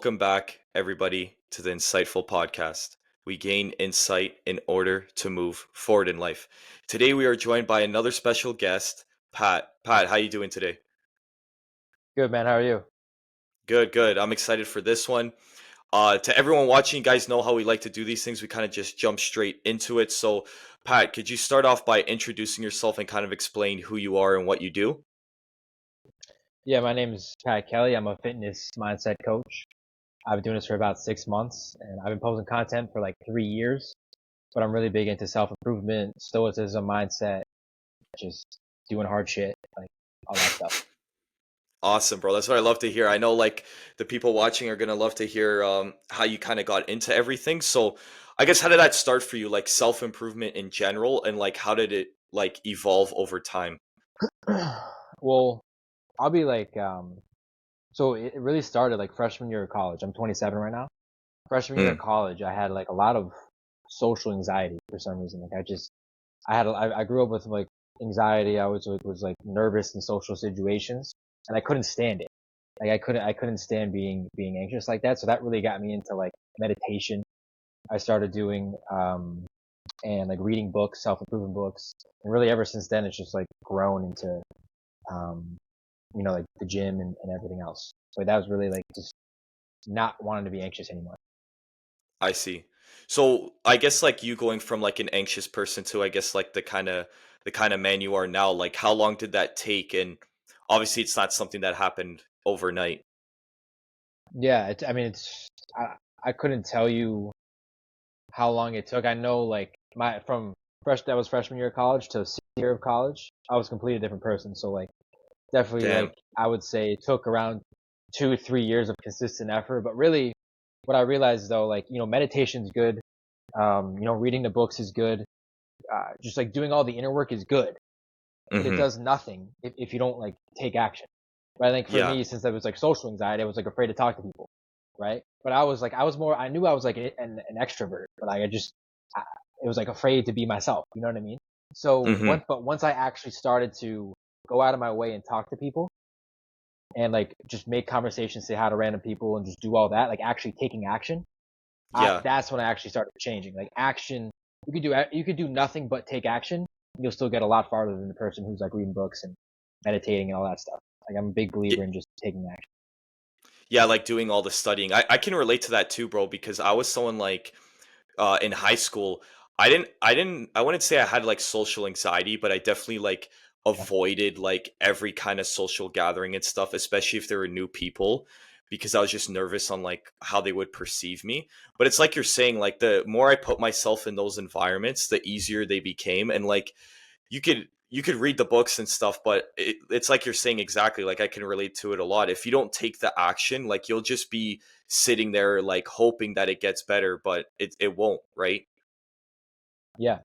Welcome back, everybody, to the Insightful Podcast. We gain insight in order to move forward in life. Today, we are joined by another special guest, Pat. Pat, how you doing today? Good, man. How are you? Good, good. I'm excited for this one. To everyone watching, you guys know how we like to do these things. We kind of just jump straight into it. So, Pat, could you start off by introducing yourself and kind of explain who you are and what you do? Yeah, my name is Pat Kelly. I'm a fitness mindset coach. I've been doing this for about 6 months, and I've been posting content for like 3 years. But I'm really big into self-improvement, stoicism, mindset, just doing hard shit, like all that stuff. Awesome, bro. That's what I love to hear. I know like the people watching are gonna love to hear how you kind of got into everything. So I guess how did that start for you? Like self-improvement in general and like how did it like evolve over time? Well, I'll be like, so it really started like freshman year of college. I'm 27 right now. Freshman year of Mm, college, I had like a lot of social anxiety for some reason. Like I grew up with like anxiety. I was like nervous in social situations, and I couldn't stand it. Like I couldn't stand being anxious like that. So that really got me into like meditation. I started doing and like reading books, self improvement books, and really ever since then it's just like grown into um like the gym and everything else. So that was really like just not wanting to be anxious anymore. I see. So I guess like you going from like an anxious person to I guess like the kind of man you are now, like how long did that take? And obviously it's not something that happened overnight. Yeah, I mean I couldn't tell you how long it took. I know like my from fresh that was freshman year of college to senior year of college, I was a completely different person. So like definitely Damn. like I would say it took around 2 3 years of consistent effort. But really what I realized though, like, meditation's good. Reading the books is good. Just like doing all the inner work is good, but it Mm-hmm. does nothing if you don't like take action. But I think for Yeah. me, since I was like social anxiety, I was like afraid to talk to people, right? But I knew I was like an extrovert, but I, it was like afraid to be myself. You know what I mean? So Mm-hmm. once I actually started to go out of my way and talk to people and like just make conversations, say hi to random people and just do all that, like actually taking action, Yeah. that's when I actually started changing. Like action, you could do nothing but take action. You'll still get a lot farther than the person who's like reading books and meditating and all that stuff. Like I'm a big believer in just taking action. Yeah, like doing all the studying. I can relate to that too, bro, because I was someone like in high school, I wouldn't say I had like social anxiety, but I definitely like avoided like every kind of social gathering and stuff, especially if there were new people, because I was just nervous on like how they would perceive me. But it's like you're saying, like the more I put myself in those environments, the easier they became. And like you could read the books and stuff, but it's like you're saying exactly. Like I can relate to it a lot. If you don't take the action, like you'll just be sitting there like hoping that it gets better, but it won't, right? Yeah,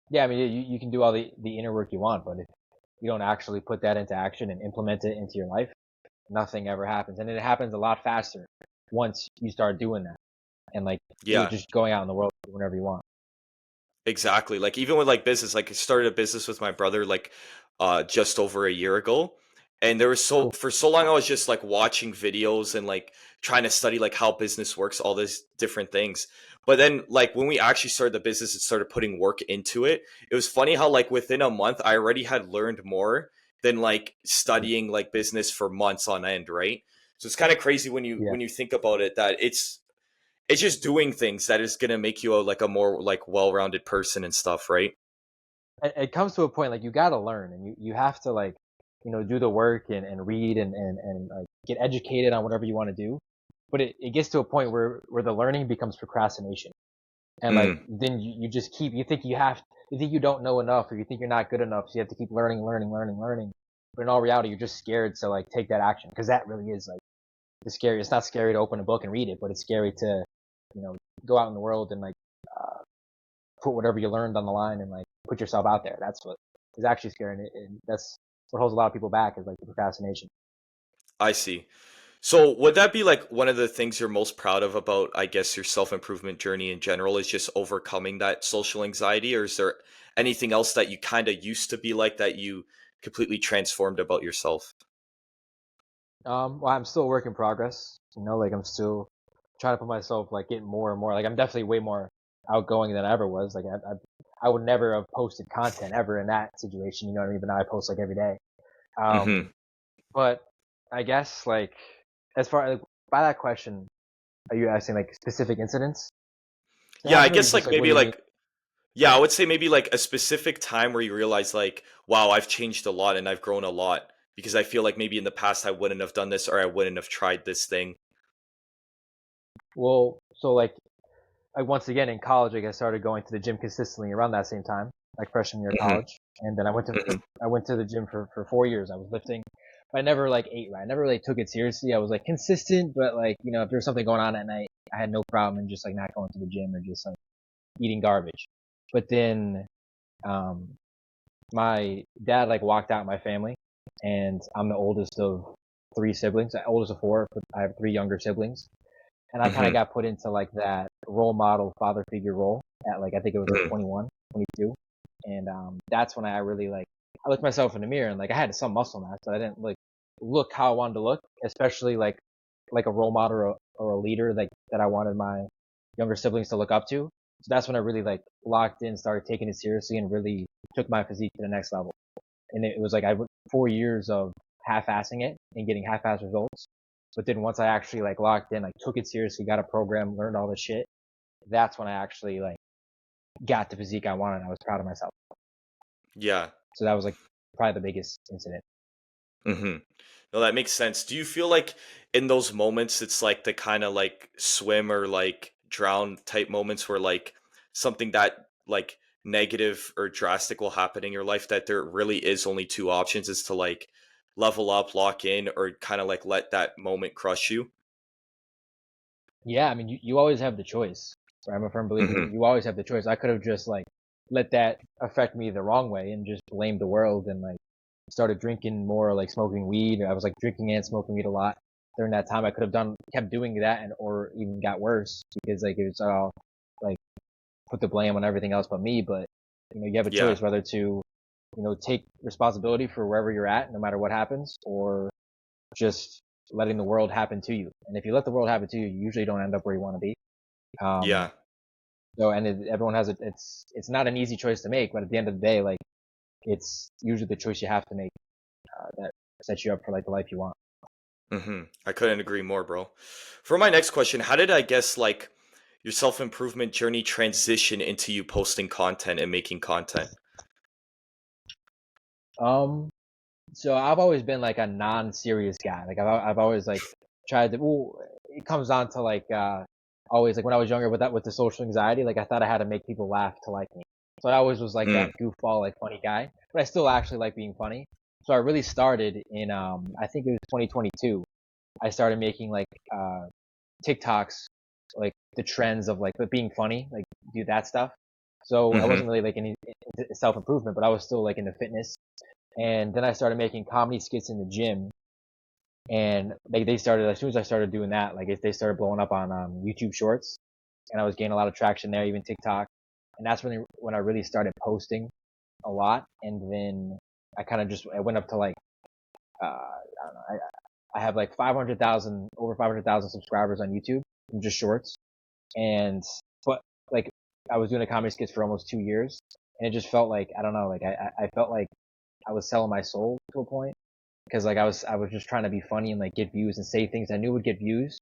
yeah. I mean, you can do all the inner work you want, but if you don't actually put that into action and implement it into your life, nothing ever happens, and it happens a lot faster once you start doing that and like you're Yeah, just going out in the world whenever you want. exactly. Like even with like business, like I started a business with my brother like just over a year ago. And there was so Cool. for so long I was just like watching videos and like trying to study like how business works, all these different things. But then like when we actually started the business and started putting work into it, it was funny how like within a month I already had learned more than like studying like business for months on end, right? So it's kind of crazy when you Yeah. when you think about it that it's just doing things that is gonna make you like a more like well-rounded person and stuff, right? It comes to a point like you gotta learn and you have to like do the work and read and like get educated on whatever you want to do, but it gets to a point where the learning becomes procrastination, and like Mm, then you just keep you think you don't know enough, or you think you're not good enough, so you have to keep learning, but in all reality you're just scared to like take that action, because that really is like the scary. It's not scary to open a book and read it, but it's scary to you know go out in the world and like uh, put whatever you learned on the line and like put yourself out there. That's what is actually scary, and that's what holds a lot of people back, is like the procrastination. I see. So would that be like one of the things you're most proud of about, I guess, your self-improvement journey in general is just overcoming that social anxiety, or is there anything else that you kind of used to be like that you completely transformed about yourself? Well, I'm still a work in progress. Like I'm still trying to put myself like getting more and more. Like I'm definitely way more outgoing than I ever was. Like I would never have posted content ever in that situation. You know what I mean? But now I post like every day. Hmm. But I guess like as far like, by that question, are you asking like specific incidents that Yeah, I happened, or guess just like like what do maybe you mean? like yeah, I would say maybe like a specific time where you realize like, wow, I've changed a lot and I've grown a lot because I feel like maybe in the past I wouldn't have done this or I wouldn't have tried this thing. Well, so like once again in college, like I started going to the gym consistently around that same time, like freshman year of Hmm. college, and then Hmm. I went to the gym for 4 years. I was lifting, but I never like ate right. I never really took it seriously. I was like consistent, but like you know if there was something going on at night, I had no problem in just like not going to the gym or just like eating garbage. But then um my dad like walked out my family, and I'm the oldest of three siblings, oldest of four, but I have three younger siblings, and I kind of Hmm. got put into like that role model father figure role at like I think it was like Hmm. 21, 22, and that's when I really like I looked myself in the mirror and like I had some muscle mass, but I didn't like look how I wanted to look, especially like a role model or a leader like that I wanted my younger siblings to look up to. So that's when I really like locked in, started taking it seriously, and really took my physique to the next level. And it was like I went 4 years of half-assing it and getting half-ass results. But then once I actually like locked in, like took it seriously, got a program, learned all the shit, that's when I actually like got the physique I wanted. And I was proud of myself. Yeah. So that was like probably the biggest incident. Hmm. No, that makes sense. Do you feel like in those moments it's like the kind of like swim or like drown type moments where like something that like negative or drastic will happen in your life that there really is only two options is to like level up, lock in, or kind of like let that moment crush you? Yeah, I mean, you always have the choice. Right? I'm a firm believer. Hmm. You always have the choice. I could have just like let that affect me the wrong way and just blamed the world and like started drinking more, like smoking weed. I was like drinking and smoking weed a lot during that time. I could have kept doing that, and or even got worse because like it was all like put the blame on everything else but me. But you know, you have a Yeah. choice whether to take responsibility for wherever you're at, no matter what happens, or just letting the world happen to you. And if you let the world happen to you, you usually don't end up where you want to be. Um, Yeah. so and everyone has it. It's not an easy choice to make, but at the end of the day, like it's usually the choice you have to make that sets you up for like the life you want. I couldn't agree more, bro. For my next question, how did I guess like your self improvement journey transition into you posting content and making content? Um, so I've always been like a non-serious guy. Like I've always like tried to. Well, it comes down to like always like when I was younger with the social anxiety. Like I thought I had to make people laugh to like me. So I always was like that Mm. goofball, like funny guy. But I still actually like being funny. So I really started in I think it was 2022. I started making like TikToks, like the trends of like being funny, like do that stuff. So I Hmm. wasn't really like into self improvement, but I was still like into fitness. And then I started making comedy skits in the gym, and like they started as soon as I started doing that, like they started blowing up on YouTube Shorts, and I was gaining a lot of traction there, even TikTok. And that's when I really started posting a lot, and then I kind of just I went up to like I don't know, I have like 500,000 over 500,000 subscribers on YouTube from just shorts, and but like I was doing a comedy skits for almost 2 years, and it just felt like I don't know, like I felt like I was selling my soul to a point because like I was just trying to be funny and like get views and say things I knew would get views,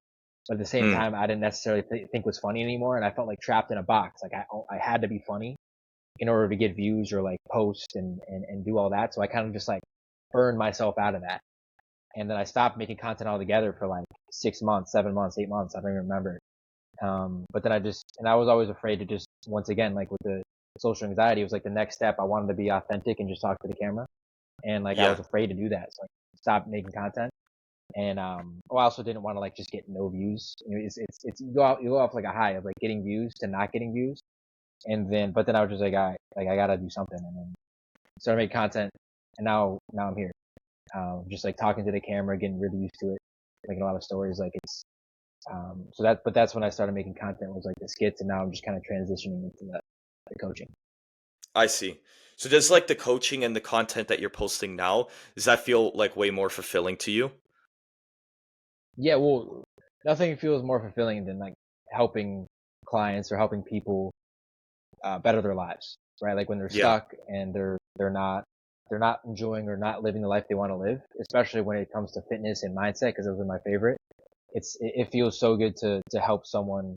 but at the same Mm. time I didn't necessarily think was funny anymore, and I felt like trapped in a box. Like I had to be funny in order to get views or like post and do all that. So I kind of just like burned myself out of that, and then I stopped making content altogether for like 6 months, 7 months, 8 months. I don't even remember. But then I was always afraid to just once again like with the social anxiety, it was like the next step. I wanted to be authentic and just talk to the camera, and like I Yeah. was afraid to do that, so I stopped making content. And I also didn't want to like just get no views. You know, it's you go off like a high of like getting views to not getting views, and then but then I was just like I gotta do something, and then started making content, and now I'm here, just like talking to the camera, getting really used to it, making a lot of stories. Like it's so that's when I started making content was like the skits, and now I'm just kind of transitioning into the coaching. I see. So does like the coaching and the content that you're posting now, does that feel like way more fulfilling to you? Yeah, well, nothing feels more fulfilling than like helping clients or helping people better their lives, right? Like when they're Yeah. stuck and they're not enjoying or not living the life they want to live, especially when it comes to fitness and mindset, because those are my favorite. It feels so good to help someone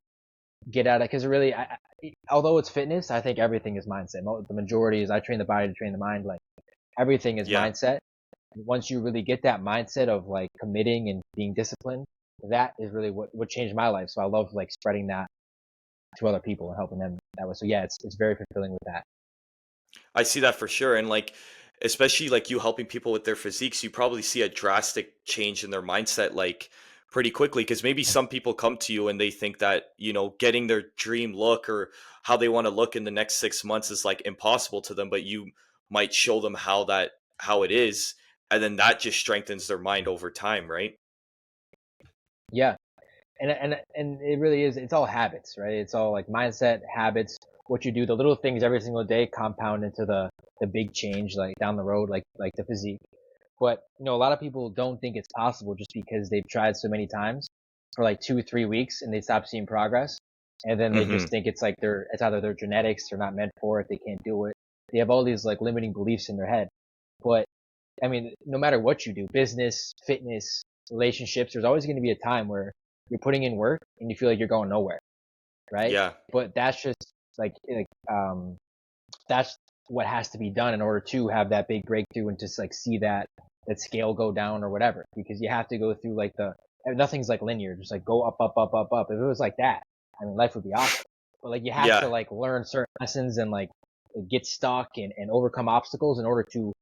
get at it, because really, although it's fitness, I think everything is mindset. The majority is I train the body to train the mind. Like everything is Yeah. mindset. Once you really get that mindset of like committing and being disciplined, that is really what changed my life. So I love like spreading that to other people and helping them that way. So yeah, it's very fulfilling with that. I see that for sure. And like, especially like you helping people with their physiques, you probably see a drastic change in their mindset like pretty quickly. Cause maybe some people come to you and they think that, getting their dream look or how they want to look in the next 6 months is like impossible to them, but you might show them how it is. And then that just strengthens their mind over time, right? Yeah, and it really is. It's all habits, right? It's all like mindset, habits. What you do, the little things every single day compound into the big change, like down the road, like the physique. But a lot of people don't think it's possible just because they've tried so many times for like 2, 3 weeks and they stop seeing progress, and then they Hmm. just think it's like it's either their genetics, they're not meant for it, they can't do it. They have all these like limiting beliefs in their head. But I mean, no matter what you do, business, fitness, relationships, there's always going to be a time where you're putting in work and you feel like you're going nowhere, right? Yeah. But that's just that's what has to be done in order to have that big breakthrough and just like see that scale go down or whatever, because you have to go through like nothing's like linear, just like go up, up, up, up, up. If it was like that, I mean, life would be awesome. But like you have to Yeah. like learn certain lessons and like get stuck and overcome obstacles in order to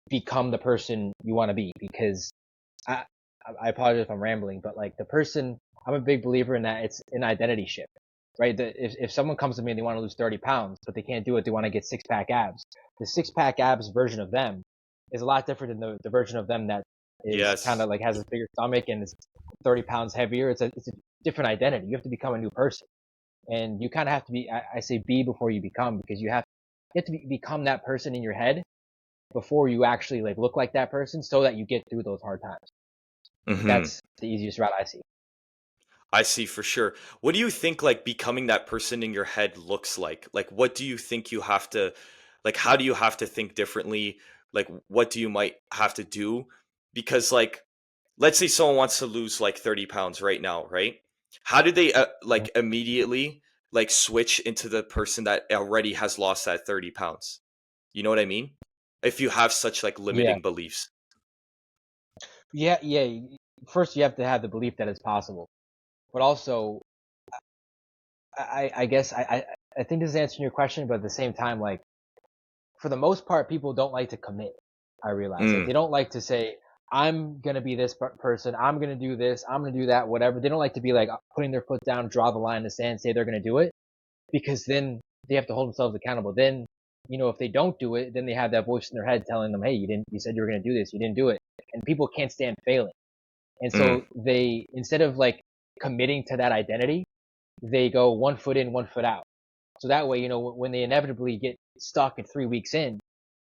become the person you want to be. Because I I apologize if I'm rambling, but like the person, I'm a big believer in that it's an identity shift, right? If someone comes to me and they want to lose 30 pounds, but they can't do it, they want to get 6 pack abs. The 6 pack abs version of them is a lot different than the version of them that is kind Yes. of like has a bigger stomach and is 30 pounds heavier. It's a different identity. You have to become a new person, and you kind of have to be. I say be before you become, because you have to become that person in your head before you actually like look like that person, so that you get through those hard times. Hmm. That's the easiest route I see. I see for sure. What do you think like becoming that person in your head looks like? Like what do you think you have to like how do you have to think differently? Like what do you might have to do? Because like let's say someone wants to lose like 30 pounds right now, right? How do they like immediately like switch into the person that already has lost that 30 pounds? You know what I mean? If you have such like Yeah, limiting beliefs. yeah, yeah. First, you have to have the belief that it's possible, but also, I guess I think this is answering your question, but at the same time, like for the most part, people don't like to commit. I realize like Mm, they don't like to say, I'm gonna be this person, I'm gonna do this, I'm gonna do that, whatever. They don't like to be like putting their foot down, draw the line in the sand, say they're gonna do it, because then they have to hold themselves accountable. Then, if they don't do it, then they have that voice in their head telling them, hey, you said you were gonna do this, you didn't do it, and people can't stand failing. And mm, so they, instead of like committing to that identity, they go one foot in, one foot out. So that way, when they inevitably get stuck at 3 weeks in,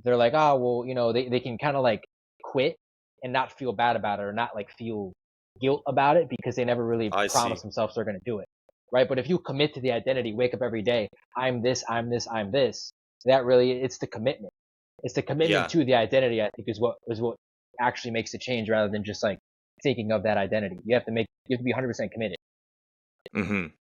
they're like, oh, well, they can kind of like quit and not feel bad about it, or not like feel guilt about it, because they never really I promised see. themselves they're going to do it. Right. But if you commit to the identity, wake up every day, I'm this, I'm this, I'm this, that really, it's the commitment. It's the commitment Yeah. to the identity, I think, is what actually makes the change, rather than just like thinking of that identity. You have to be 100% committed. Mhm.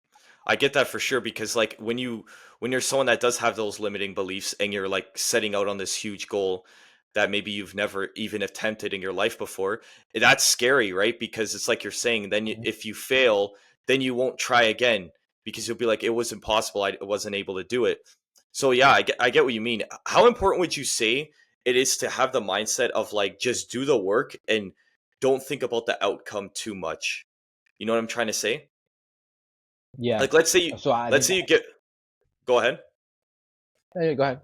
I get that for sure because like when you're someone that does have those limiting beliefs and you're like setting out on this huge goal that maybe you've never even attempted in your life before, that's scary, right? Because it's like you're saying, then if you fail, then you won't try again because you'll be like, it was impossible. I wasn't able to do it. So yeah, I get what you mean. How important would you say it is to have the mindset of like just do the work and don't think about the outcome too much? You know what I'm trying to say? Yeah. Like So I let's think, say you get go ahead. hey, go ahead.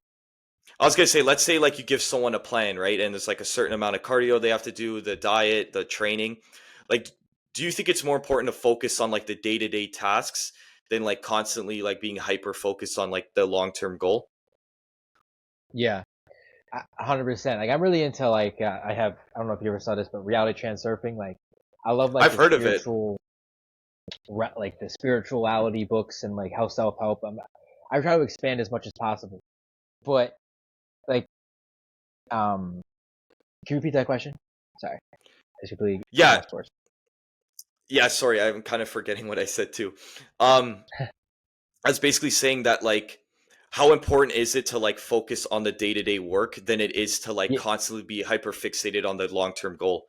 I was gonna say, let's say like you give someone a plan, right? And there's like a certain amount of cardio they have to do, the diet, the training. Like, do you think it's more important to focus on like the day to day tasks than like constantly like being hyper focused on like the long term goal? Yeah. 100%. Like I'm really into like I don't know if you ever saw this, but reality transurfing. Like I love like I've the heard of it. spiritual. like the spirituality books and like how self help. I try to expand as much as possible, but like can you repeat that question? Sorry, I just completely Yeah, lost words. yeah, sorry, I'm kind of forgetting what I said too. Um, I was basically saying that like how important is it to like focus on the day-to-day work than it is to like Yeah. constantly be hyper fixated on the long-term goal.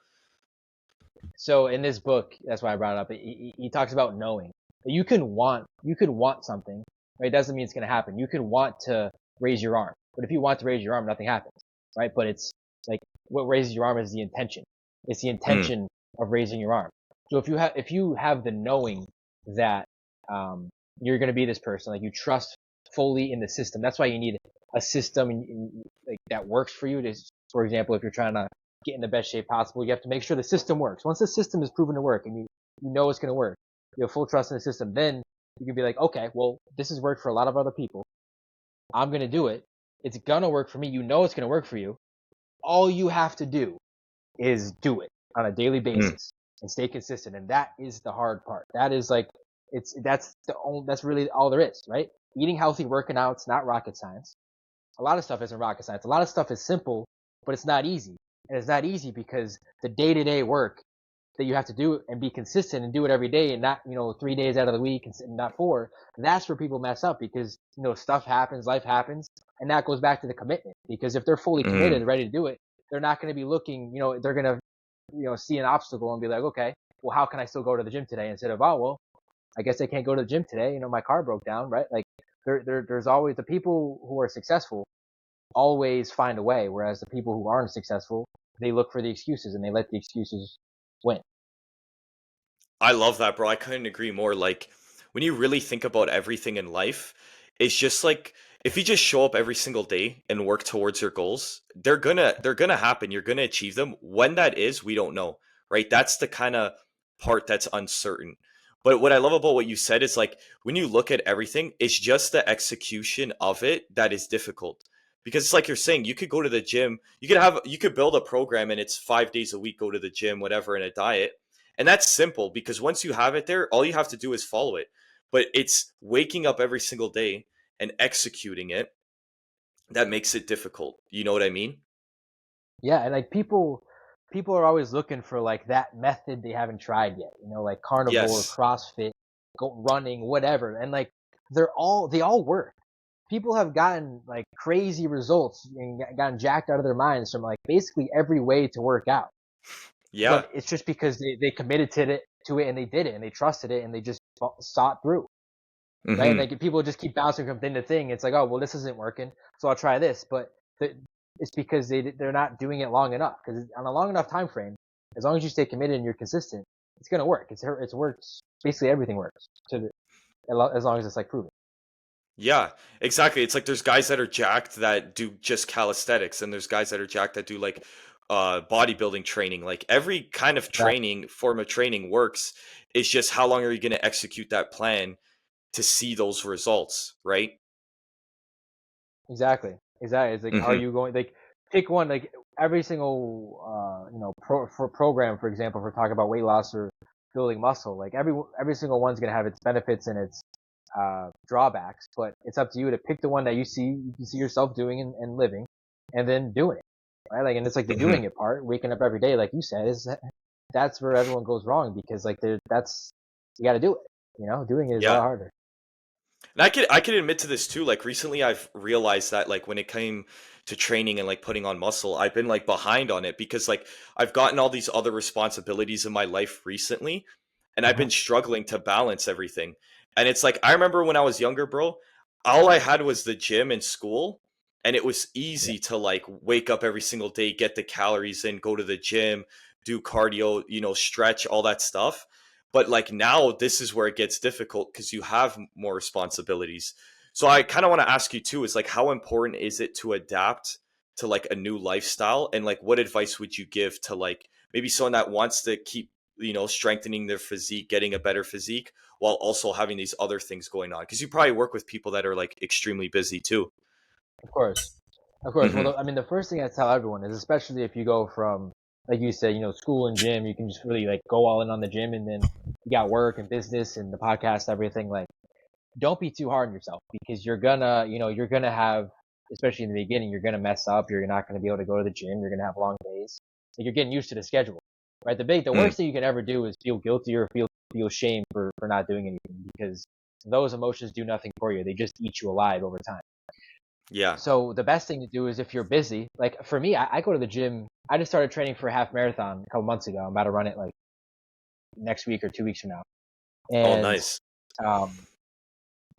So in this book, that's why I brought it up. He talks about knowing. You can want something, right? It doesn't mean it's going to happen. You can want to raise your arm, but if you want to raise your arm, nothing happens, right? But it's like what raises your arm is the intention. It's the Mm, intention of raising your arm. So if you have the knowing that um, you're going to be this person, like you trust fully in the system. That's why you need a system like that works for you. To, for example, if you're trying to get in the best shape possible, you have to make sure the system works. Once the system is proven to work and you know it's going to work, you have full trust in the system, then you can be like, okay, well, this has worked for a lot of other people. I'm going to do it. It's going to work for me. You know it's going to work for you. All you have to do is do it on a daily mm. basis and stay consistent. And that is the hard part. That is like, that's really all there is, right? Eating healthy, working out, it's not rocket science. A lot of stuff isn't rocket science. A lot of stuff is simple, but it's not easy. And it's not easy because the day to day work that you have to do and be consistent and do it every day and not, 3 days out of the week and not four, that's where people mess up because, stuff happens, life happens. And that goes back to the commitment because if they're fully Mm. committed, ready to do it, they're not going to be looking, they're going to, see an obstacle and be like, okay, well, how can I still go to the gym today instead of, oh, well, I guess I can't go to the gym today. My car broke down, right? Like there's always the people who are successful always find a way, whereas the people who aren't successful, they look for the excuses and they let the excuses win. I love that, bro. I couldn't agree more. Like, when you really think about everything in life, it's just like if you just show up every single day and work towards your goals, they're gonna happen. You're gonna achieve them. When that is, we don't know, right? That's the kind of part that's uncertain. But what I love about what you said is like when you look at everything, it's just the execution of it that is difficult. Because it's like you're saying, you could go to the gym, you could build a program and it's 5 days a week, go to the gym, whatever, in a diet, and that's simple because once you have it there, all you have to do is follow it. But it's waking up every single day and executing it that makes it difficult. You know what I mean? Yeah, and like people are always looking for like that method they haven't tried yet. Like carnivore, Yes. CrossFit, go running, whatever. And like they all work. People have gotten like crazy results and gotten jacked out of their minds from like basically every way to work out. Yeah. But it's just because they committed to it and they did it and they trusted it and they just saw it through. Right? Hmm. Like people just keep bouncing from thing to thing. It's like, oh well, this isn't working, so I'll try this. But it's because they're not doing it long enough. Because on a long enough time frame, as long as you stay committed and you're consistent, it's gonna work. It's works. Basically, everything works as long as it's like proven. Yeah, exactly. It's like there's guys that are jacked that do just calisthenics, and there's guys that are jacked that do like bodybuilding training. Like every kind of Exactly. training, form of training works. It's just how long are you going to execute that plan to see those results, right? Exactly. Exactly. It's like, are Hmm. you going like pick one like every single for program, for example, if we're talking about weight loss or building muscle, like every single one's gonna have its benefits and its drawbacks, but it's up to you to pick the one that you can see yourself doing and living, and then doing it, right? Like, and it's like the Hmm. doing it part, waking up every day, like you said, is that's where everyone goes wrong because like that's you got to do it. Doing it is a Yeah. lot harder. And I could admit to this too. Like recently I've realized that like when it came to training and like putting on muscle, I've been like behind on it because like I've gotten all these other responsibilities in my life recently and I've Hmm. been struggling to balance everything. And it's like I remember when I was younger, bro, all I had was the gym and school, and it was Yeah, easy to like wake up every single day, get the calories in, go to the gym, do cardio, stretch, all that stuff. But like now this is where it gets difficult because you have more responsibilities. So I kind of want to ask you too, is like how important is it to adapt to like a new lifestyle, and like what advice would you give to like maybe someone that wants to keep strengthening their physique, getting a better physique while also having these other things going on, because you probably work with people that are like extremely busy too. of course, of course. Well, Hmm. I mean, the first thing I tell everyone is, especially if you go from like you said, school and gym, you can just really like go all in on the gym, and then you got work and business and the podcast, everything. Like, don't be too hard on yourself, because you're gonna have, especially in the beginning, you're gonna mess up. You're not gonna be able to go to the gym. You're gonna have long days. Like, you're getting used to the schedule, right? The Mm, worst thing you can ever do is feel guilty or feel shame for not doing anything, because those emotions do nothing for you. They just eat you alive over time. yeah. So the best thing to do is, if you're busy, like for me, I go to the gym. I just started training for a half marathon a couple months ago. I'm about to run it like next week or 2 weeks from now. Oh, And nice. um,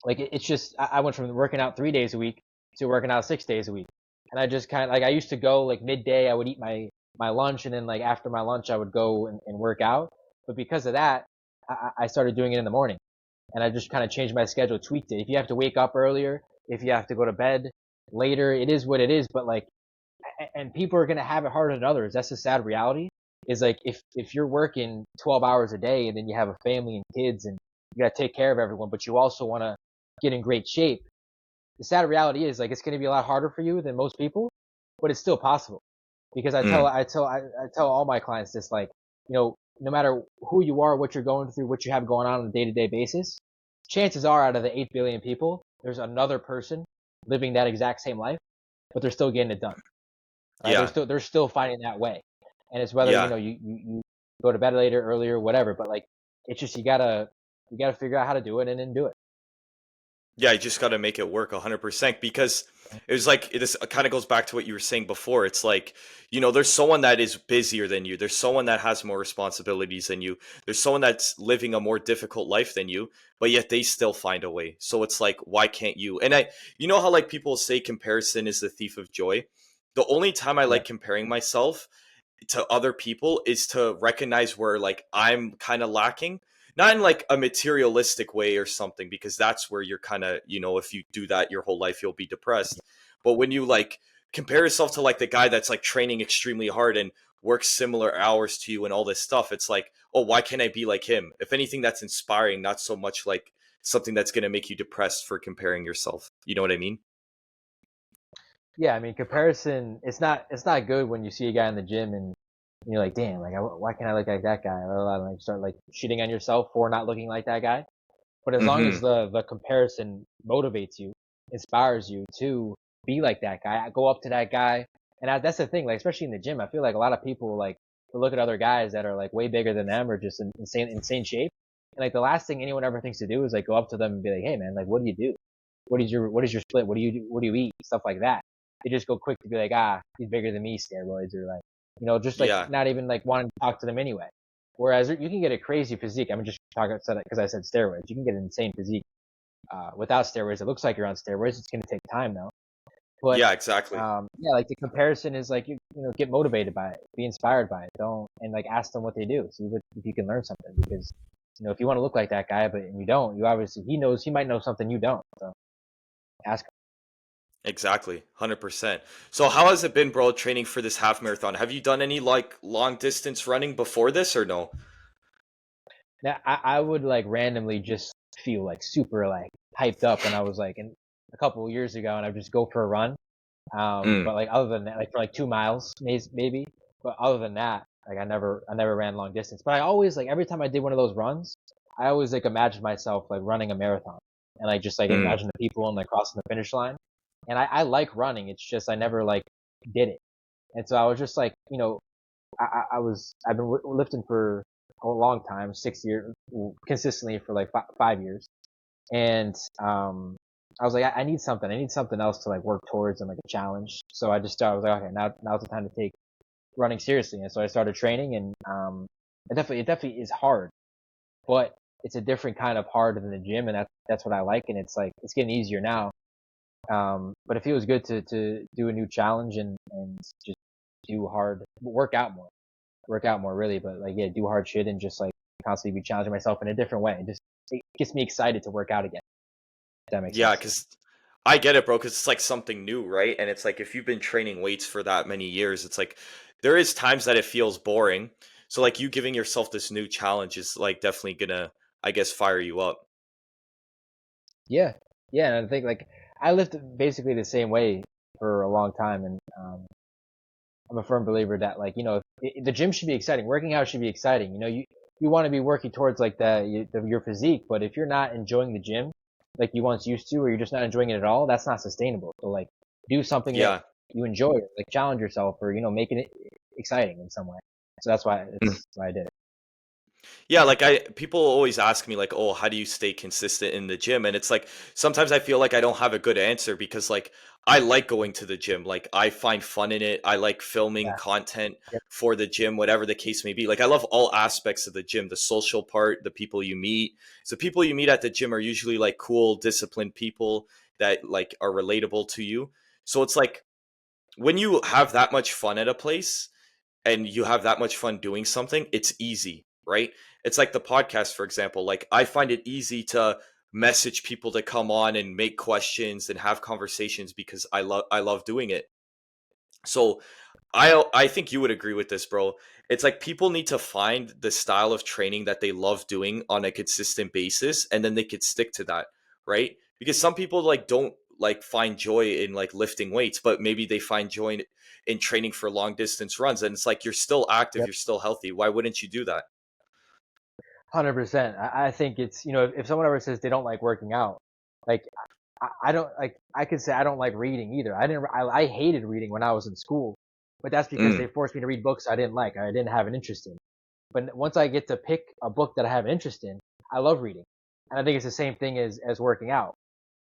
like it's just, I went from working out 3 days a week to working out 6 days a week. And I just kind of like, I used to go like midday, I would eat my lunch, and then like after my lunch, I would go and work out. But because of that, I started doing it in the morning, and I just kind of changed my schedule, tweaked it. If you have to wake up earlier, if you have to go to bed later, it is what it is. But like, and people are going to have it harder than others. That's the sad reality. Is like, if you're working 12 hours a day, and then you have a family and kids, and you got to take care of everyone, but you also want to get in great shape. The sad reality is, like, it's going to be a lot harder for you than most people, but it's still possible. Because Mm, I tell all my clients this, like, no matter who you are, what you're going through, what you have going on a day-to-day basis, chances are, out of the 8 billion people, there's another person living that exact same life, but they're still getting it done. Right? yeah. They're still finding that way. And it's whether, Yeah. you go to bed later, earlier, whatever, but like, it's just, you gotta figure out how to do it, and then do it. Yeah, you just got to make it work 100% because it was like this kind of goes back to what you were saying before. It's like, there's someone that is busier than you. There's someone that has more responsibilities than you. There's someone that's living a more difficult life than you, but yet they still find a way. So it's like, why can't you? And you know how like people say comparison is the thief of joy? The only time I Yeah. like comparing myself to other people is to recognize where like I'm kind of lacking, not in like a materialistic way or something, because that's where you're kind of, if you do that your whole life you'll be depressed. But when you like compare yourself to like the guy that's like training extremely hard and works similar hours to you and all this stuff, it's like, oh, why can't I be like him? If anything, that's inspiring, not so much like something that's going to make you depressed for comparing yourself. You know what I mean? Yeah, I mean, comparison, it's not good when you see a guy in the gym, and you're like, damn, like, why can't I look like that guy? Or like start like shitting on yourself for not looking like that guy. But as long Mm-hmm. as the comparison motivates you, inspires you to be like that guy, go up to that guy. And that's the thing, like, especially in the gym, I feel like a lot of people like will look at other guys that are like way bigger than them, or just in insane shape. And like, the last thing anyone ever thinks to do is like go up to them and be like, hey man, like, what do you do? What is your split? What do you do? What do you eat? Stuff like that. They just go quick to be like, he's bigger than me, steroids, or like, just like Yeah. not even like wanting to talk to them anyway. Whereas you can get a crazy physique. I'm just talking because I said steroids. You can get an insane physique without steroids. It looks like you're on steroids. It's going to take time though. But Yeah, exactly. yeah, like the comparison is like, get motivated by it, be inspired by it. Don't, and like ask them what they do. See if you can learn something, because if you want to look like that guy, but you don't, you obviously, he might know something you don't. So ask him. Exactly, 100%. So how has it been, bro, training for this half marathon? Have you done any like long distance running before this or no? Now, I would like randomly just feel like super like hyped up when I was like in a couple of years ago, and I would just go for a run. Mm, But like, other than that, like for like 2 miles, maybe. But other than that, like, I never ran long distance. But I always, like, every time I did one of those runs, I always like imagined myself like running a marathon, and like just like mm. imagine the people and like crossing the finish line. And I like running. It's just I never like did it. And so I was just like, I've been lifting for a long time, 6 years, consistently for like 5 years. And I was like, I need something. I need something else to like work towards, and like a challenge. So I was like, okay, now's the time to take running seriously. And so I started training, and it definitely is hard, but it's a different kind of hard than the gym, and that's what I like. And it's like, it's getting easier now. But it feels good to do a new challenge, and just do hard, work out more really. But like, yeah, do hard shit, and just like constantly be challenging myself in a different way. It gets me excited to work out again. If that makes Yeah, sense. cuz I get it, bro, cuz it's like something new, right? And it's like if you've been training weights for that many years, it's like there is times that it feels boring. So like you giving yourself this new challenge is like definitely going to I guess fire you up. Yeah, yeah, and I think like I lived basically the same way for a long time, and I'm a firm believer that like, the gym should be exciting. Working out should be exciting. You want to be working towards like your physique, but if you're not enjoying the gym like you once used to, or you're just not enjoying it at all, that's not sustainable. So like, do something that Yeah. you enjoy, like challenge yourself, or making it exciting in some way. So that's why I did it. Yeah, like people always ask me like, "Oh, how do you stay consistent in the gym?" And it's like sometimes I feel like I don't have a good answer because like I like going to the gym. Like I find fun in it. I like filming Yeah. content Yep. for the gym, whatever the case may be. Like I love all aspects of the gym, the social part, the people you meet. So people you meet at the gym are usually like cool, disciplined people that like are relatable to you. So it's like when you have that much fun at a place and you have that much fun doing something, it's easy, right? It's like the podcast, for example. Like I find it easy to message people to come on and make questions and have conversations because I love doing it. So I think you would agree with this, bro. It's like people need to find the style of training that they love doing on a consistent basis and then they could stick to that, right? Because some people like don't like find joy in like lifting weights, but maybe they find joy in training for long distance runs and it's like you're still active, Yep. you're still healthy. Why wouldn't you do that? 100%. I think it's, if someone ever says they don't like working out, like, I don't like, I could say I don't like reading either. I hated reading when I was in school, but that's because Mm, they forced me to read books I didn't like, I didn't have an interest in. But once I get to pick a book that I have an interest in, I love reading. And I think it's the same thing as working out.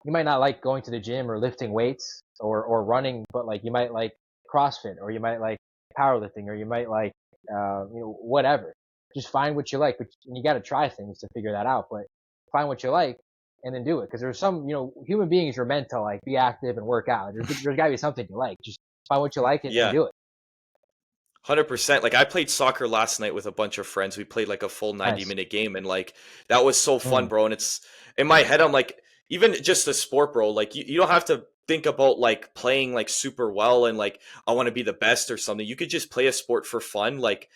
You might not like going to the gym or lifting weights or running, but like you might like CrossFit or you might like powerlifting or you might like, whatever. Just find what you like, but and you got to try things to figure that out, but find what you like and then do it. Cause there's some, human beings are meant to like be active and work out. There's gotta be something you like. Just find what you like and yeah. do it. 100%. Like I played soccer last night with a bunch of friends. We played like a full 90 Nice. minute game and like that was so fun, Mm. bro. And it's in my head, I'm like, even just a sport, bro, like you don't have to think about like playing like super well and like I want to be the best or something. You could just play a sport for fun, like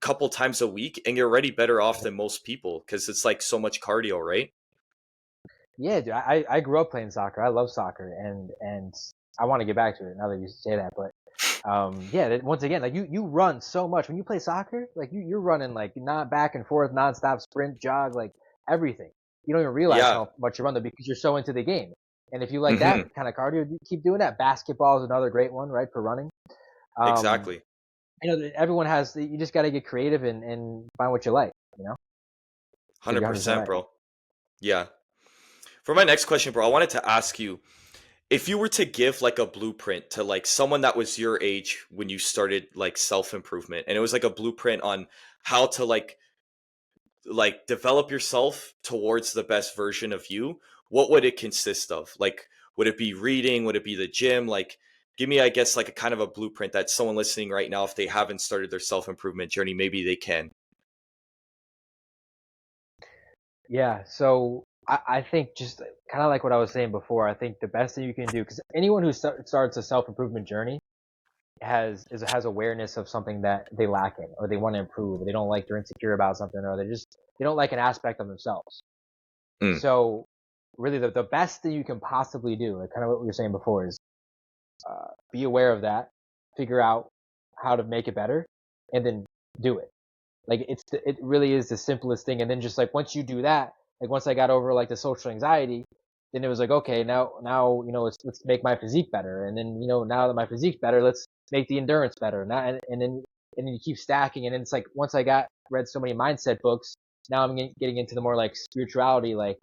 a couple times a week, and you're already better off than most people because it's like so much cardio, right? Yeah, dude, I grew up playing soccer. I love soccer, and I want to get back to it now that you say that. But yeah, once again, like you run so much when you play soccer. Like you're running like not back and forth, nonstop sprint, jog, like everything. You don't even realize Yeah. how much you run though because you're so into the game. And if you like Hmm. that kind of cardio, you keep doing that. Basketball is another great one, right, for running. Um, Exactly. everyone has. You just got to get creative and find what you like. You know, I think you're 100% 100%, right. bro. Yeah. For my next question, bro, I wanted to ask you if you were to give like a blueprint to like someone that was your age when you started like self-improvement and it was like a blueprint on how to like develop yourself towards the best version of you, what would it consist of? Like would it be reading, would it be the gym? Like give me I guess like a kind of a blueprint that someone listening right now if they haven't started their self-improvement journey, maybe they can. Yeah, so I think just kind of like what I was saying before, I think the best thing you can do, because anyone who starts a self-improvement journey has awareness of something that they lack in, or they want to improve, or they don't like, they're insecure about something, or they don't like an aspect of themselves. Mm, So really, the best thing you can possibly do, like kind of what we were saying before, is be aware of that, figure out how to make it better, and then do it. Like it really is the simplest thing. And then just like once you do that, like once I got over like the social anxiety, then it was like, okay, now let's make my physique better. And then now that my physique's better, let's make the endurance better. Now and then you keep stacking. And then it's like once I got read so many mindset books, now I'm getting into the more like spirituality, like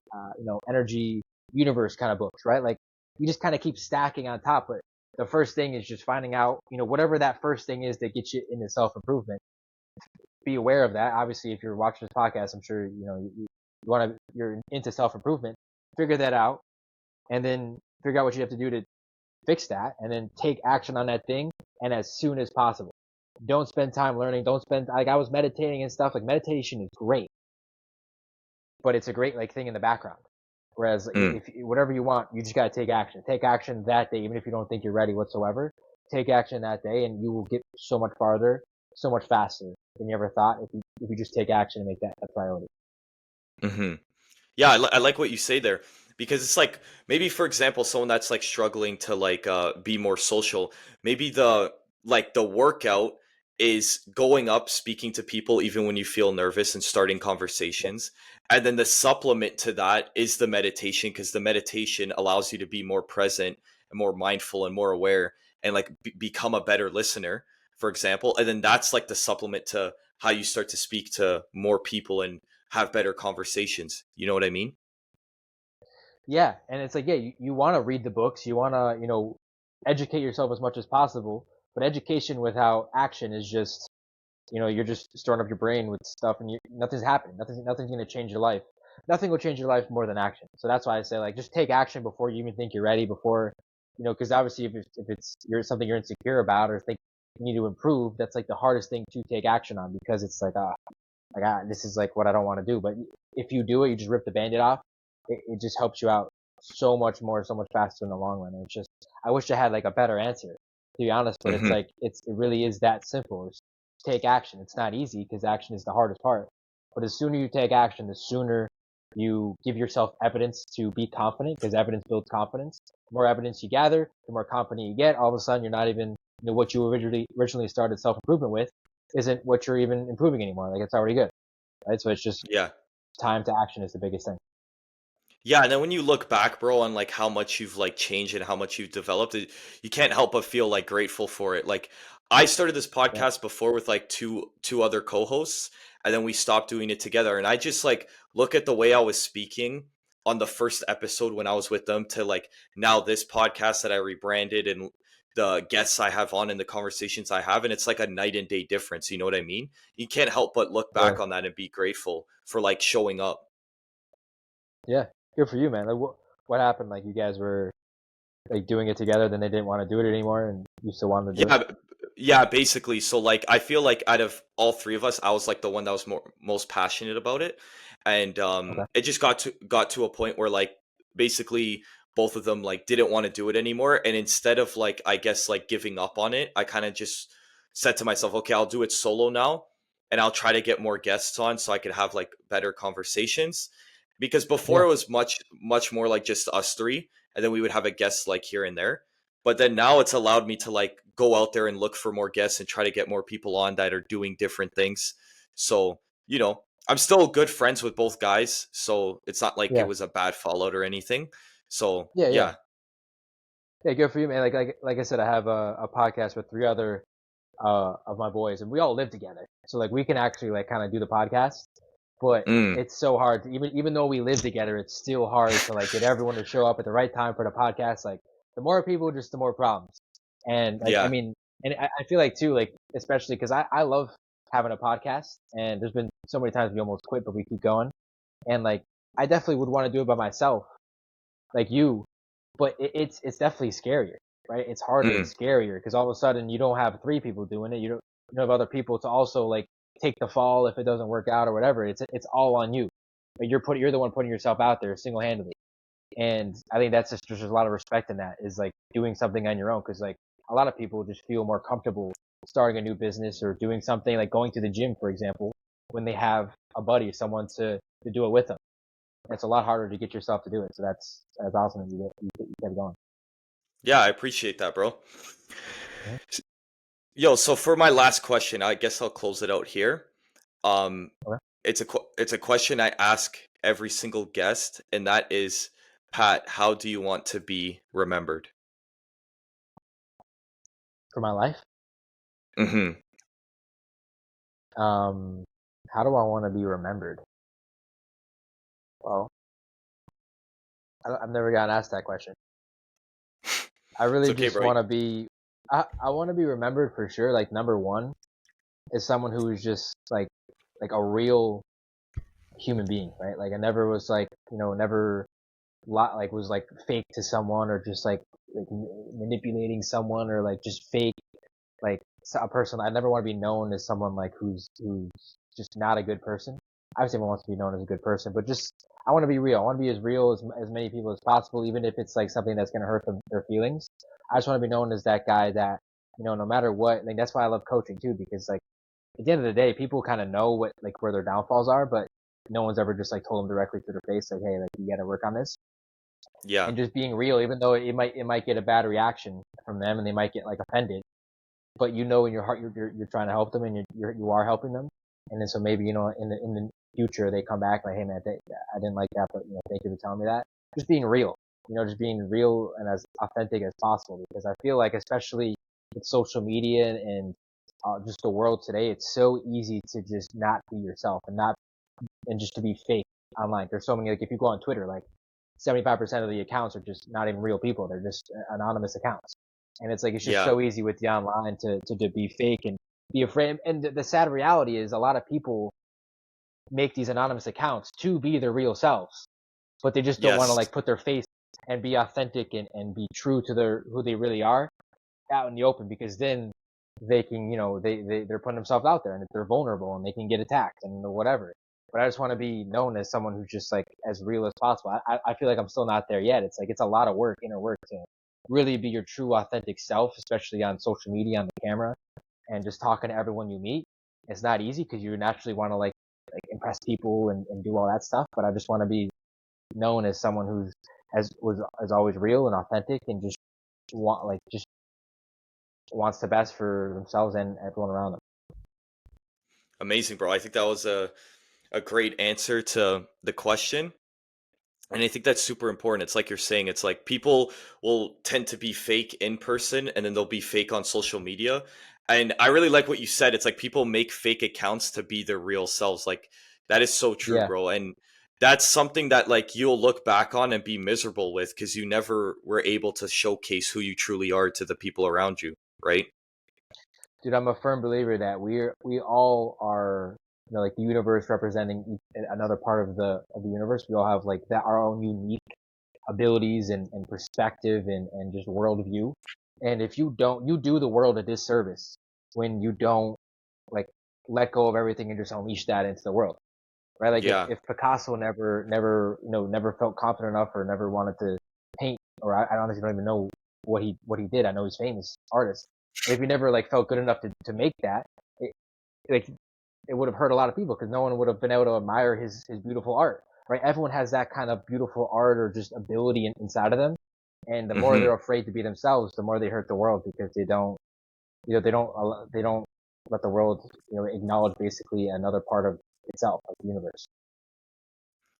energy universe kind of books, right? Like you just kind of keep stacking on top. But the first thing is just finding out, whatever that first thing is that gets you into self improvement, be aware of that. Obviously, if you're watching this podcast, I'm sure you want to, you're into self improvement. Figure that out, and then figure out what you have to do to fix that, and then take action on that thing, and as soon as possible. Don't spend time learning. Don't spend like I was meditating and stuff. Like meditation is great, but it's a great like thing in the background. Whereas mm, if whatever you want, you just gotta take action. Take action that day, even if you don't think you're ready whatsoever. Take action that day, and you will get so much farther, so much faster than you ever thought if you just take action and make that a priority. hmm. Yeah, I like what you say there because it's like maybe for example someone that's like struggling to like be more social, maybe like the workout is going up, speaking to people even when you feel nervous and starting Yeah. conversations. And then the supplement to that is the meditation, because the meditation allows you to be more present and more mindful and more aware, and like become a better listener, for example. And then that's like the supplement to how you start to speak to more people and have better conversations. You know what I mean? Yeah, and it's like, yeah, you want to read the books, you want to, educate yourself as much as possible, but education without action is just, you're just storing up your brain with stuff, and nothing's happening. Nothing's going to change your life. Nothing will change your life more than action. So that's why I say, like, just take action before you even think you're ready. Before, because obviously, if it's something you're insecure about or think you need to improve, that's like the hardest thing to take action on, because it's like, this is like what I don't want to do. But if you do it, you just rip the band-aid off. It just helps you out so much more, so much faster in the long run. And it's just, I wish I had like a better answer, to be honest. But it's Hmm. like, it really is that simple. It's take action. It's not easy, because action is the hardest part. But the sooner you take action, the sooner you give yourself evidence to be confident, because evidence builds confidence. The more evidence you gather, the more confident you get. All of a sudden, you're not even, what you originally started self improvement with isn't what you're even improving anymore. Like, it's already good, right? So it's just Yeah. time to action is the biggest thing. Yeah, and then when you look back, bro, on like how much you've like changed and how much you've developed, you can't help but feel like grateful for it. Like I started this Yeah, podcast before with like two other co-hosts, and then we stopped doing it together. And I just like look at the way I was speaking on the first episode when I was with them to like now this podcast that I rebranded and the guests I have on and the conversations I have, and it's like a night and day difference. You know what I mean? You can't help but look yeah, back on that and be grateful for like showing up. yeah. Good for you, man. Like, what happened? Like, you guys were like doing it together, then they didn't want to do it anymore, and you still wanted to do it. Yeah, yeah, basically. So like I feel like out of all three of us, I was like the one that was most passionate about it. And Okay. it just got to a point where like basically both of them like didn't want to do it anymore. And instead of like I guess like giving up on it, I kind of just said to myself, okay, I'll do it solo now, and I'll try to get more guests on so I could have like better conversations. Because before Yeah, it was much more like just us three, and then we would have a guest like here and there. But then now it's allowed me to like go out there and look for more guests and try to get more people on that are doing different things. So, I'm still good friends with both guys, so it's not like it yeah, was a bad fallout or anything. So, yeah, yeah. yeah. Yeah, good for you, man. Like I said, I have a podcast with three other of my boys, and we all live together. So like we can actually like kind of do the podcast, but Mm. it's so hard to, even though we live together, it's still hard to like get everyone to show up at the right time for the podcast. Like, the more people, just the more problems. And like, I Yeah. mean, and I feel like too, like, especially because I love having a podcast, and there's been so many times we almost quit, but we keep going. And like, I definitely would want to do it by myself, like you, but it's definitely scarier, right? It's harder, Mm. it's scarier, because all of a sudden you don't have three people doing it. You don't have other people to also like take the fall if it doesn't work out or whatever. It's all on you. But you're the one putting yourself out there single handedly, and I think that's just there's a lot of respect in that, is like doing something on your own, because like a lot of people just feel more comfortable starting a new business or doing something like going to the gym, for example, when they have a buddy, someone to do it with them. It's a lot harder to get yourself to do it. So that's awesome that you kept going. Yeah, I appreciate that, bro. Mhm. Yo, so for my last question, I guess I'll close it out here. Um Okay. it's a question I ask every single guest, and that is, Pat, how do you want to be remembered? For my life, Mhm. um, how do I want to be remembered? Well, I've never gotten asked that question. I It's really okay, just bro. want to be, I want to be remembered for sure. Like, number one is someone who is just like a real human being, right? Like, I never was like, never like was like fake to someone, or just like manipulating someone, or like just fake, like a person. I never want to be known as someone like who's just not a good person. Obviously, everyone wants to be known as a good person, but just I want to be real. I want to be as real as many people as possible, even if it's like something that's going to hurt their feelings. I just want to be known as that guy that, no matter what. Like, that's why I love coaching too, because like at the end of the day, people kind of know what, like, where their downfalls are, but no one's ever just like told them directly to their face, like, hey, like, you got to work on this. Yeah. And just being real, even though it might get a bad reaction from them, and they might get like offended. but you know in your heart you're trying to help them and you are helping them. And then so maybe, in the future they come back like, hey man, I didn't like that, but thank you for telling me that. Just being real, just being real and as authentic as possible, because I feel like, especially with social media and just the world today, it's so easy to just not be yourself and just to be fake online. There's so many, like, if you go on Twitter, like 75% of the accounts are just not even real people. They're just anonymous accounts. And it's like, it's just Yeah. so easy with the online to be fake and be afraid. And the sad reality is a lot of people make these anonymous accounts to be their real selves, but they just don't want to Yes. like put their face and be authentic and be true to who they really are out in the open, because then they can, they're putting themselves out there and they're vulnerable and they can get attacked and whatever. But I just want to be known as someone who's just like as real as possible. I feel like I'm still not there yet. It's like, it's a lot of work, inner work, to really be your true authentic self, especially on social media, on the camera, and just talking to everyone you meet. It's not easy because you naturally want to like impress people and do all that stuff. But I just want to be known as someone who's as always real and authentic and just just wants the best for themselves and everyone around them. Amazing, bro. I think that was a great answer to the question. And I think that's super important. It's like you're saying, it's like people will tend to be fake in person and then they'll be fake on social media. And I really like what you said. It's like people make fake accounts to be their real selves. Like that is so true, Yeah, bro. And that's something that like you'll look back on and be miserable with because you never were able to showcase who you truly are to the people around you, right? dude, I'm a firm believer that we all are, like the universe representing another part of the universe. We all have like that our own unique abilities and perspective and just worldview. And if you don't, you do the world a disservice when you don't like let go of everything and just unleash that into the world, right? Like if, Yeah. if Picasso never felt confident enough or never wanted to paint, or I honestly don't even know what he did. I know he's famous artist, but if he never like felt good enough to make that, it, like it would have hurt a lot of people because no one would have been able to admire his beautiful art, right? Everyone has that kind of beautiful art or just ability inside of them, and the more Hmm. they're afraid to be themselves, the more they hurt the world because they don't let the world acknowledge basically another part of itself, of the universe.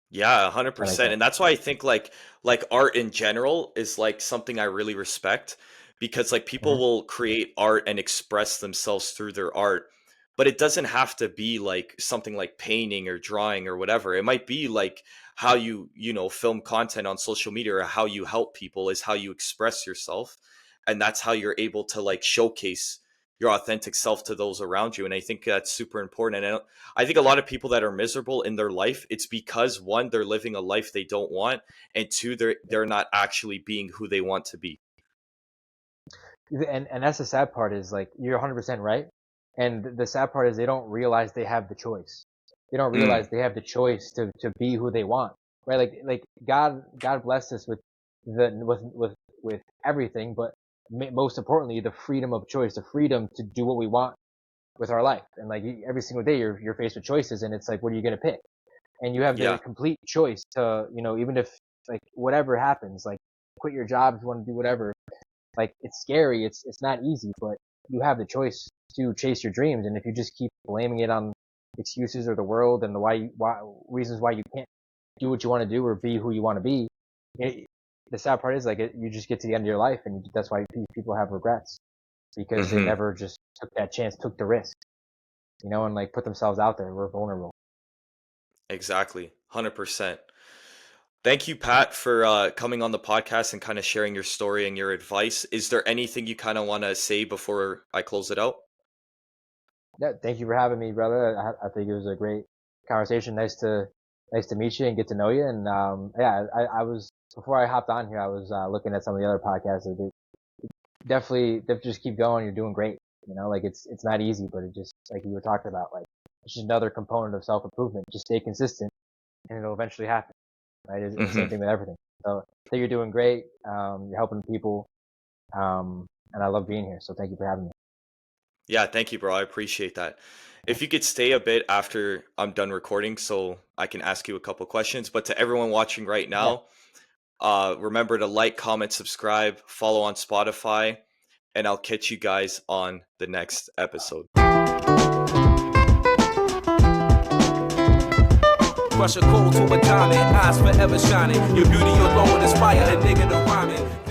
Yeah, That makes 100%. sense. And that's why I think like art in general is like something I really respect because like people Hmm. will create art and express themselves through their art, but it doesn't have to be like something like painting or drawing or whatever. It might be like how you film content on social media or how you help people is how you express yourself. And that's how you're able to like showcase your authentic self to those around you. And I think that's super important. And I think a lot of people that are miserable in their life, it's because one, they're living a life they don't want, and two, they're not actually being who they want to be. And that's the sad part, is like you're 100% right. And the sad part is they don't realize they have the choice. They don't Mm, realize they have the choice to be who they want, right? Like God blessed us with everything, but most importantly, the freedom of choice, the freedom to do what we want with our life. And like every single day, you're faced with choices, and it's like, what are you gonna pick? And you have the yeah, complete choice to, even if like whatever happens, like quit your job if you want to do whatever. Like it's scary, it's not easy, but you have the choice to chase your dreams. And if you just keep blaming it on excuses or the world and the why reasons why you can't do what you want to do or be who you want to be, it, the sad part is like you just get to the end of your life, and that's why people have regrets, because they hmm, never just took that chance, took the risk, and like put themselves out there. We're vulnerable. exactly, 100%. Thank you, Pat, for coming on the podcast and kind of sharing your story and your advice. Is there anything you kind of want to say before I close it out? Yeah, thank you for having me, brother. I think it was a great conversation. Nice to meet you and get to know you. And yeah, I was before I hopped on here, I was looking at some of the other podcasts. Definitely just keep going. You're doing great. Like it's not easy, but it just, like you were talking about, like it's just another component of self improvement. Just stay consistent, and it'll eventually happen. Right? It's the same Hmm. thing with everything. So I think you're doing great. You're helping people, and I love being here. So thank you for having me. Yeah, thank you, bro. I appreciate that. If you could stay a bit after I'm done recording so I can ask you a couple questions, but to everyone watching right Yeah. now, remember to like, comment, subscribe, follow on Spotify. and I'll catch you guys on the next episode. Crush a cold to a diamond, eyes forever shining. Your beauty alone inspire a nigga to rhyming.